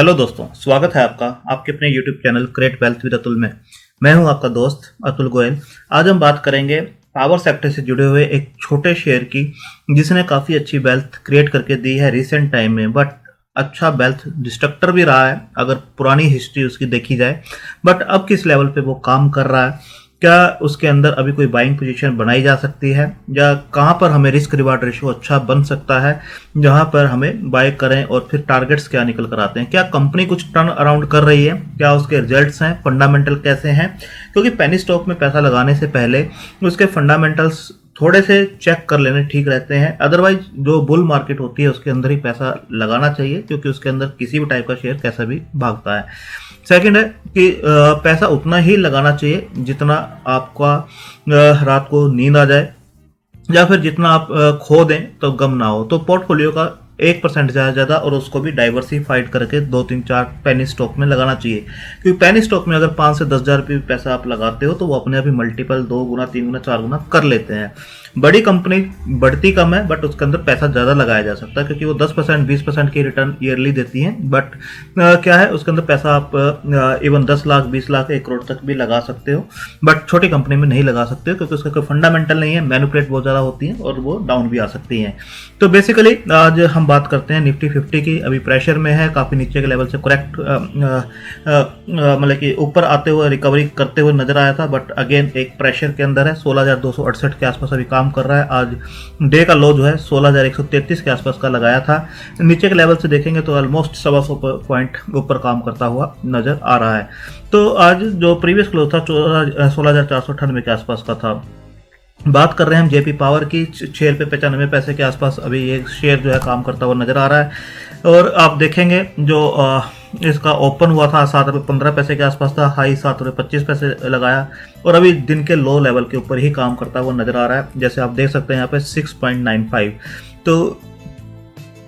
Hello दोस्तों, स्वागत है आपका आपके अपने YouTube channel create wealth with Atul में। मैं हूं आपका दोस्त अतुल गोयल। आज हम बात करेंगे पावर सेक्टर से जुड़े हुए एक छोटे शेयर की, जिसने काफ़ी अच्छी वेल्थ क्रिएट करके दी है रिसेंट टाइम में। बट अच्छा वेल्थ डिस्ट्रक्टर भी रहा है अगर पुरानी हिस्ट्री उसकी देखी जाए। बट अब किस लेवल पे वो काम कर रहा है, क्या उसके अंदर अभी कोई बाइंग पोजीशन बनाई जा सकती है, या कहाँ पर हमें रिस्क रिवार्ड रेशियो अच्छा बन सकता है जहाँ पर हमें बाय करें, और फिर टारगेट्स क्या निकल कर आते हैं, क्या कंपनी कुछ टर्न अराउंड कर रही है, क्या उसके रिजल्ट्स हैं, फंडामेंटल कैसे हैं। क्योंकि पेनी स्टॉक में पैसा लगाने से पहले उसके फंडामेंटल्स थोड़े से चेक कर लेने ठीक रहते हैं। अदरवाइज जो बुल मार्केट होती है उसके अंदर ही पैसा लगाना चाहिए, क्योंकि उसके अंदर किसी भी टाइप का शेयर कैसा भी भागता है। सेकंड है कि पैसा उतना ही लगाना चाहिए जितना आपका रात को नींद आ जाए, या फिर जितना आप खो दें तो गम ना हो। तो पोर्टफोलियो का 1% ज़्यादा और उसको भी डाइवर्सिफाइड करके 2-3-4 पेनी स्टॉक में लगाना चाहिए। क्योंकि पेनी स्टॉक में अगर 5 से 10 हज़ार रुपये पैसा आप लगाते हो तो वो अपने आप ही मल्टीपल 2 गुना 3 गुना 4 गुना कर लेते हैं। बड़ी कंपनी बढ़ती कम है बट उसके अंदर पैसा ज़्यादा लगाया जा सकता है, क्योंकि वो 10% 20% की रिटर्न ईयरली देती हैं। बट क्या है, उसके अंदर पैसा आप इवन 10 लाख 20 लाख 1 करोड़ तक भी लगा सकते हो। बट छोटी कंपनी में नहीं लगा सकते हो, क्योंकि उसका कोई फंडामेंटल नहीं है, मैनिपुलेट बहुत ज़्यादा होती है और वो डाउन भी आ सकती हैं। तो बेसिकली आज हम बात करते हैं निफ्टी 50 की। अभी प्रेशर में है, काफ़ी नीचे के लेवल से करेक्ट मतलब कि ऊपर आते हुए रिकवरी करते हुए नजर आया था, बट अगेन एक प्रेशर के अंदर है। 16,268 के आसपास अभी काम कर रहा है। आज डे का लो जो है 16,133 के आसपास का लगाया था। नीचे के लेवल से देखेंगे तो ऑलमोस्ट 125 पॉइंट ऊपर काम करता हुआ नजर आ रहा है। तो आज जो प्रीवियस क्लोज था 16,498 के आसपास का था। बात कर रहे हैं हम जेपी पावर की। 6 रुपये 95 पैसे के आसपास अभी ये शेयर जो है काम करता हुआ नजर आ रहा है। और आप देखेंगे जो इसका ओपन हुआ था 7 रुपये 15 पैसे के आसपास था, हाई 7 रुपये 25 पैसे लगाया, और अभी दिन के लो लेवल के ऊपर ही काम करता हुआ नजर आ रहा है। जैसे आप देख सकते हैं यहाँ पे 6.95। तो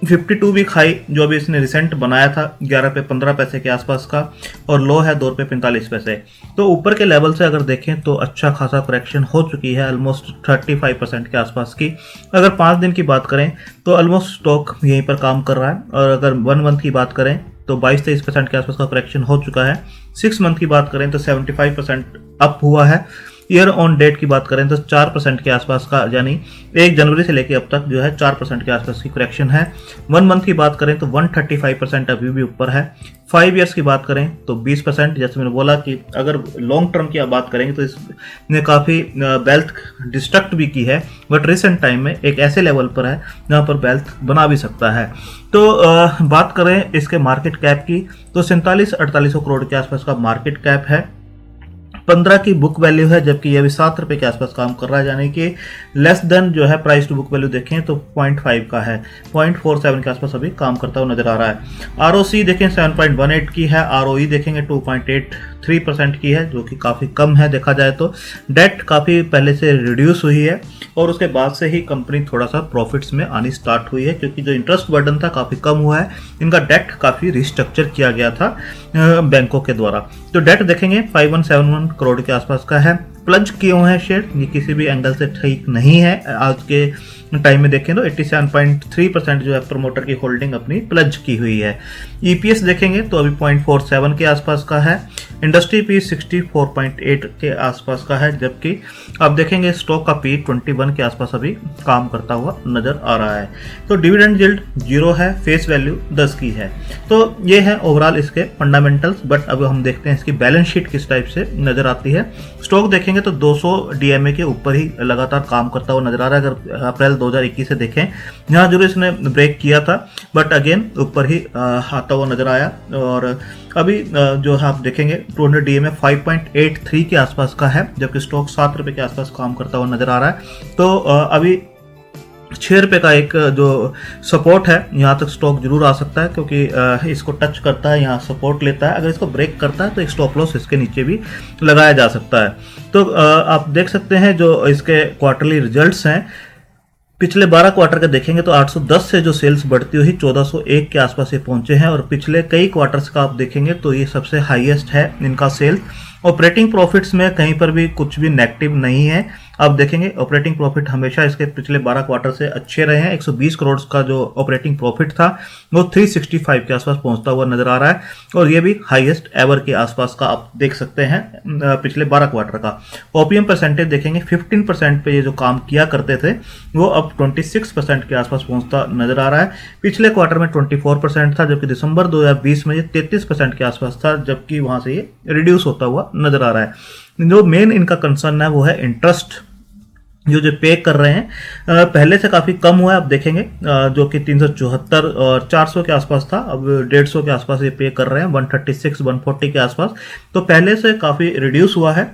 52 वीक हाई जो अभी इसने रिसेंट बनाया था 11 रुपये 15 पैसे के आसपास का, और लो है 2 रुपये 45 पैसे। तो ऊपर के लेवल से अगर देखें तो अच्छा खासा करेक्शन हो चुकी है, ऑलमोस्ट 35% के आसपास की। अगर 5 दिन की बात करें तो ऑलमोस्ट स्टॉक यहीं पर काम कर रहा है, और अगर 1 मंथ की बात करें तो 22-23% के आसपास का करेक्शन हो चुका है। 6 मंथ की बात करें तो 75% अप हुआ है। ईयर ऑन डेट की बात करें तो 4% के आसपास का, यानी 1 जनवरी से लेकर अब तक जो है 4% के आसपास की करेक्शन है। 1 मंथ की बात करें तो 135% अभी भी ऊपर है। 5 ईयर्स की बात करें तो 20%। जैसे मैंने बोला कि अगर लॉन्ग टर्म की बात करेंगे तो इसने काफ़ी वेल्थ डिस्ट्रक्ट भी की है, बट रिसेंट टाइम में एक ऐसे लेवल पर है जहाँ पर वेल्थ बना भी सकता है। तो बात करें इसके मार्केट कैप की तो 47-48 करोड़ के आसपास का मार्केट कैप है। 15 की बुक वैल्यू है, जबकि ये अभी 7 रुपये के आसपास काम कर रहा है, यानी कि लेस देन जो है प्राइस टू बुक वैल्यू देखें तो 0.5 का है। 0.47 के आसपास अभी काम करता हुआ नजर आ रहा है। आरओसी देखें 7.18 की है, आरओई देखेंगे 2.83% की है, जो कि काफ़ी कम है देखा जाए तो। डेट काफ़ी पहले से रिड्यूस हुई है, और उसके बाद से ही कंपनी थोड़ा सा प्रॉफिट्स में आनी स्टार्ट हुई है, क्योंकि जो इंटरेस्ट बर्डन था काफ़ी कम हुआ है। इनका डेट काफ़ी रिस्ट्रक्चर किया गया था बैंकों के द्वारा। तो डेट देखेंगे 5171 करोड़ के आसपास का है। प्लज क्यों है शेयर, ये किसी भी एंगल से ठीक नहीं है। आज के टाइम में देखें तो 87.3% जो है प्रमोटर की होल्डिंग अपनी प्लज की हुई है। ईपीएस देखेंगे तो अभी 0.47 के आसपास का है। इंडस्ट्री पी 64.8 के आसपास का है, जबकि आप देखेंगे स्टॉक का पी 21 के आसपास अभी काम करता हुआ नजर आ रहा है। तो डिविडेंड यील्ड 0 है, फेस वैल्यू 10 की है। तो ये है ओवरऑल इसके फंडामेंटल्स। बट अब हम देखते हैं इसकी बैलेंस शीट किस टाइप से नजर आती है। स्टॉक देखेंगे तो 200 डीएमए के ऊपर ही लगातार काम करता हुआ नजर आ रहा है। अगर अप्रैल 2021 से देखें, यहाँ जरूर इसने ब्रेक किया था, बट अगेन ऊपर ही आता हुआ नजर आया। और अभी जो आप देखेंगे 200 डीएमए 5.83 के आसपास का है, जबकि स्टॉक 7 रुपये के आसपास काम करता हुआ नजर आ रहा है। तो अभी 6 रुपये का एक जो सपोर्ट है यहाँ तक स्टॉक जरूर आ सकता है, क्योंकि इसको टच करता है, यहाँ सपोर्ट लेता है। अगर इसको ब्रेक करता है तो एक स्टॉप लॉस इसके नीचे भी लगाया जा सकता है। तो आप देख सकते हैं जो इसके क्वार्टरली रिजल्ट्स हैं, पिछले 12 क्वार्टर का देखेंगे तो 810 से जो सेल्स बढ़ती हुई 1401 के आसपास ये पहुंचे हैं, और पिछले कई क्वार्टर्स का आप देखेंगे तो ये सबसे हाईएस्ट है इनका सेल्स। ऑपरेटिंग प्रॉफिट्स में कहीं पर भी कुछ भी नेगेटिव नहीं है। आप देखेंगे ऑपरेटिंग प्रॉफिट हमेशा इसके पिछले 12 क्वार्टर से अच्छे रहे हैं। 120 करोड़ का जो ऑपरेटिंग प्रॉफिट था वो 365 के आसपास पहुंचता हुआ नजर आ रहा है, और ये भी हाईएस्ट एवर के आसपास का आप देख सकते हैं पिछले 12 क्वार्टर का। ओपीएम परसेंटेज देखेंगे 15% पे ये जो काम किया करते थे वो अब 26% के आसपास पहुंचता नजर आ रहा है। पिछले क्वार्टर में 24% था, जबकि दिसंबर 2020 में ये 33% के आसपास था, जबकि वहां से ये रिड्यूस होता हुआ नजर आ रहा है। जो मेन इनका कंसर्न है वो है इंटरेस्ट जो पे कर रहे हैं, पहले से काफ़ी कम हुआ है। आप देखेंगे जो कि 374 और 400 के आसपास था, अब 150 के आसपास ये पे कर रहे हैं, 136 140 के आसपास, तो पहले से काफ़ी रिड्यूस हुआ है,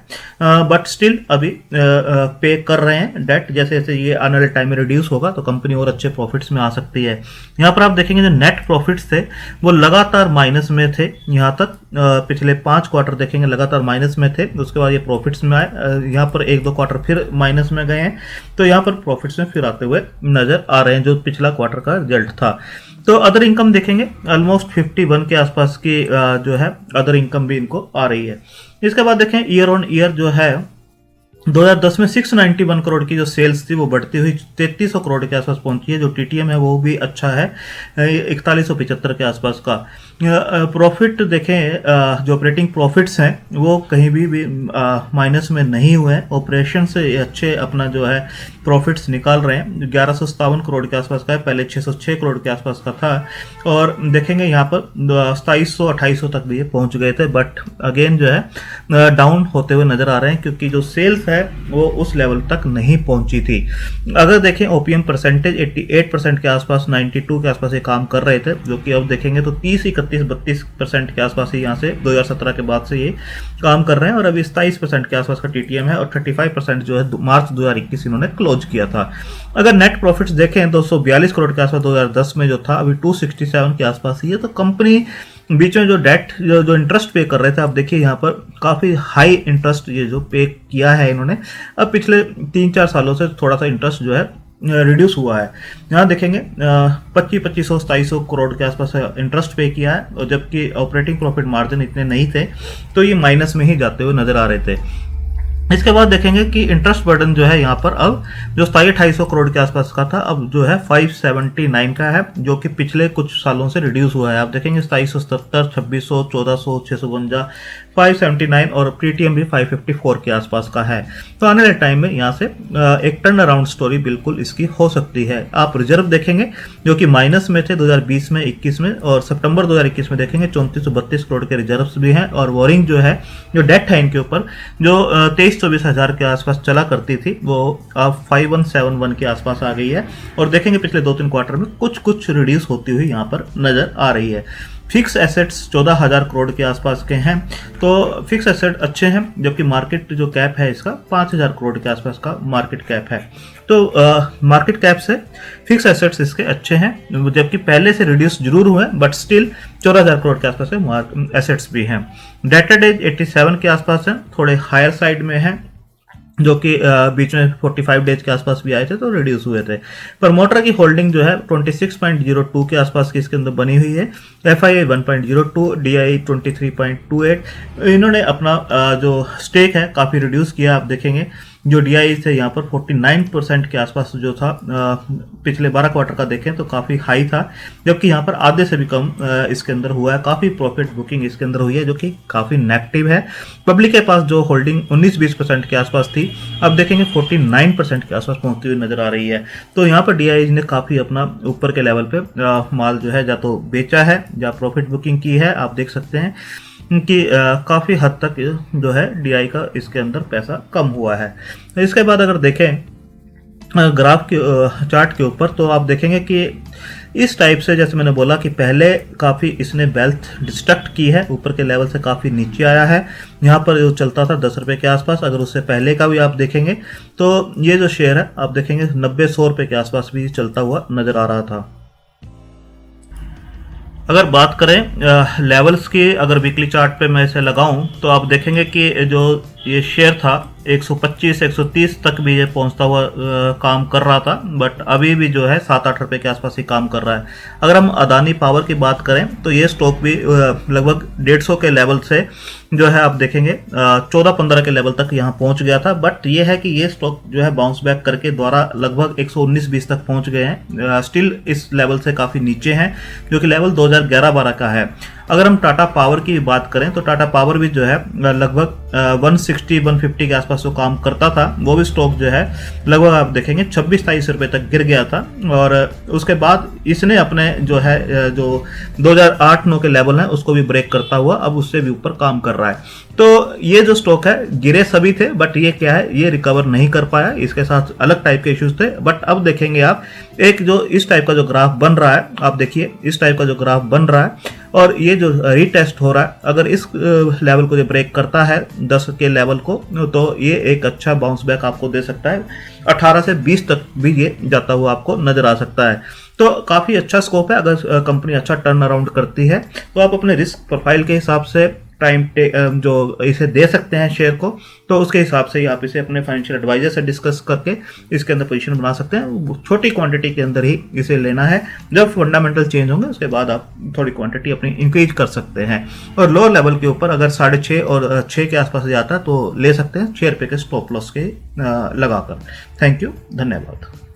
बट स्टिल अभी पे कर रहे हैं डेट। जैसे जैसे ये आने वाले टाइम में रिड्यूस होगा तो कंपनी और अच्छे प्रॉफिट्स में आ सकती है। यहाँ पर आप देखेंगे जो नेट प्रॉफिट्स थे वो लगातार माइनस में थे, यहाँ तक पिछले 5 क्वार्टर देखेंगे लगातार माइनस में थे, उसके बाद ये प्रॉफिट्स में आए, यहाँ पर 1-2 क्वार्टर फिर माइनस में गए हैं, तो यहाँ पर प्रॉफिट्स में फिर आते हुए नजर आ रहे हैं जो पिछला क्वार्टर का रिजल्ट था। तो अदर इनकम देखेंगे ऑलमोस्ट 51 के आसपास की जो है अदर इनकम भी इनको आ रही है। इसके बाद देखें ईयर ऑन ईयर जो है 2010 में 691 करोड़ की जो सेल्स थी वो बढ़ती हुई 3300 करोड़ के आसपास पहुंची है। जो टीटीएम है वो भी अच्छा है 4175 के आसपास का। प्रॉफिट देखें जो ऑपरेटिंग प्रॉफिट्स हैं वो कहीं भी माइनस में नहीं हुए हैं, ऑपरेशन से अच्छे अपना जो है प्रॉफिट्स निकाल रहे हैं। 1157 करोड़ के आसपास का है, पहले 606 करोड़ के आसपास का था, और देखेंगे यहाँ पर 2700-2800 तक भी ये पहुंच गए थे, बट अगेन जो है डाउन होते हुए नजर आ रहे हैं क्योंकि जो सेल्स है वो उस लेवल तक नहीं पहुंची थी। अगर देखें ओपीएम परसेंटेज 88% के आसपास, 92 के आसपास ये काम कर रहे थे, जो कि अब देखेंगे तो 30-31-32% के आसपास ही यहाँ से 2017 के बाद से ये काम कर रहे हैं, और अभी 27% के आसपास का टीटीएम है, और 35% जो है मार्च 2021 इन्होंने क्लोज किया था। अगर नेट प्रॉफिट्स देखें 242 करोड़ के आसपास 2010 में जो था, अभी 267 के आसपास ही है। तो कंपनी बीच में जो डेट जो इंटरेस्ट पे कर रहे थे, आप देखिए यहाँ पर काफ़ी हाई इंटरेस्ट ये जो पे किया है इन्होंने, अब पिछले 3-4 सालों से थोड़ा सा इंटरेस्ट जो है रिड्यूस हुआ है। यहाँ देखेंगे 2500-2700 करोड़ के आसपास इंटरेस्ट पे किया है, और जबकि ऑपरेटिंग प्रॉफिट मार्जिन इतने नहीं थे, तो ये माइनस में ही जाते हुए नजर आ रहे थे। इसके बाद देखेंगे कि इंटरेस्ट बर्डन जो है यहाँ पर अब जो 2700 करोड़ के आसपास का था, अब जो है 579 का है, जो कि पिछले कुछ सालों से रिड्यूस हुआ है। आप देखेंगे 2770, 2600, 1400, 652, 579, और प्रीटीएम भी 554 के आसपास का है। तो आने वाले टाइम में यहाँ से एक टर्न अराउंड स्टोरी बिल्कुल इसकी हो सकती है। आप रिजर्व देखेंगे जो कि माइनस में थे 2020 में, 21 में, और सितंबर 2021 में देखेंगे 3432 करोड़ के रिजर्व्स भी हैं, और वॉरिंग जो है जो डेट है इनके ऊपर जो 23-24 हजार के आसपास चला करती थी वो अब 5171 के आसपास आ गई है, और देखेंगे पिछले 2-3 क्वार्टर में कुछ रिड्यूस होती हुई यहाँ पर नजर आ रही है। फिक्स एसेट्स 14,000 करोड़ के आसपास के हैं, तो फिक्स एसेट अच्छे हैं, जबकि मार्केट जो कैप है इसका 5,000 करोड़ के आसपास का मार्केट कैप है। तो मार्केट कैप से फिक्स एसेट्स इसके अच्छे हैं, जबकि पहले से रिड्यूस जरूर हुए, बट स्टिल 14,000 करोड़ के आसपास के एसेट्स भी हैं। डेटेड एज 87 के आसपास है, थोड़े हायर साइड में है, जो कि बीच में 45 डेज के आसपास भी आए थे तो रिड्यूस हुए थे। प्रमोटर की होल्डिंग जो है 26.02 के आसपास की इसके अंदर बनी हुई है, FII 1.02, DI 23.28। इन्होंने अपना जो स्टेक है काफ़ी रिड्यूस किया। आप देखेंगे जो DI थे यहाँ पर 49% के आसपास जो था, पिछले 12 क्वार्टर का देखें तो काफ़ी हाई था, जबकि यहाँ पर आधे से भी कम इसके अंदर हुआ है। काफ़ी प्रॉफिट बुकिंग इसके अंदर हुई है, जो कि काफ़ी नेगेटिव है। पब्लिक के पास जो होल्डिंग 19-20% के आसपास थी, अब देखेंगे 49% के आसपास पहुंचती हुई नजर आ रही है। तो यहाँ पर DI ने काफ़ी अपना ऊपर के लेवल पे माल जो है या तो बेचा है या प्रॉफिट बुकिंग की है। आप देख सकते हैं कि काफ़ी हद तक जो है DI का इसके अंदर पैसा कम हुआ है। इसके बाद अगर देखें ग्राफ के चार्ट के ऊपर, तो आप देखेंगे कि इस टाइप से, जैसे मैंने बोला कि पहले काफ़ी इसने वेल्थ डिस्ट्रक्ट की है, ऊपर के लेवल से काफ़ी नीचे आया है। यहाँ पर जो चलता था 10 रुपये के आसपास, अगर उससे पहले का भी आप देखेंगे तो ये जो शेयर है आप देखेंगे 90-100 रुपये के आसपास भी चलता हुआ नज़र आ रहा था। अगर बात करें लेवल्स की, अगर वीकली चार्ट पे मैं इसे लगाऊं तो आप देखेंगे कि जो ये शेयर था 125 130 तक भी ये पहुंचता हुआ काम कर रहा था, बट अभी भी जो है 7-8 रुपए के आसपास ही काम कर रहा है। अगर हम अदानी पावर की बात करें तो ये स्टॉक भी लगभग 150 के लेवल से जो है आप देखेंगे 14-15 के लेवल तक यहाँ पहुंच गया था, बट ये है कि ये स्टॉक जो है बाउंस बैक करके द्वारा लगभग 119-20 तक पहुंच गए हैं। स्टिल इस लेवल से काफ़ी नीचे हैं, जो कि लेवल 2011-12 का है। अगर हम टाटा पावर की बात करें तो टाटा पावर भी जो है लगभग 160-150 के आसपास जो काम करता था, वो भी स्टॉक जो है लगभग आप देखेंगे 26-23 रुपए तक गिर गया था, और उसके बाद इसने अपने जो है जो 2008-9 के लेवल हैं उसको भी ब्रेक करता हुआ अब उससे भी ऊपर काम कर रहा है। तो ये जो स्टॉक है गिरे सभी थे, बट ये क्या है, ये रिकवर नहीं कर पाया, इसके साथ अलग टाइप के इश्यूज थे। बट अब देखेंगे आप एक जो इस टाइप का जो ग्राफ बन रहा है, आप देखिए इस टाइप का जो ग्राफ बन रहा है, और ये जो रीटेस्ट हो रहा है, अगर इस लेवल को जो ब्रेक करता है 10 के लेवल को, तो ये एक अच्छा बाउंस बैक आपको दे सकता है। 18 से 20 तक भी ये जाता हुआ आपको नजर आ सकता है। तो काफ़ी अच्छा स्कोप है। अगर कंपनी अच्छा टर्न अराउंड करती है तो आप अपने रिस्क प्रोफाइल के हिसाब से टाइम जो इसे दे सकते हैं शेयर को, तो उसके हिसाब से ही आप इसे अपने फाइनेंशियल एडवाइजर से डिस्कस करके इसके अंदर पोजीशन बना सकते हैं। छोटी क्वांटिटी के अंदर ही इसे लेना है, जब फंडामेंटल चेंज होंगे उसके बाद आप थोड़ी क्वांटिटी अपनी इंक्रीज कर सकते हैं। और लो लेवल के ऊपर अगर 6.5 और 6 के आसपास जाता है तो ले सकते हैं 6 रुपये के स्टॉप लॉस के लगाकर। थैंक यू, धन्यवाद।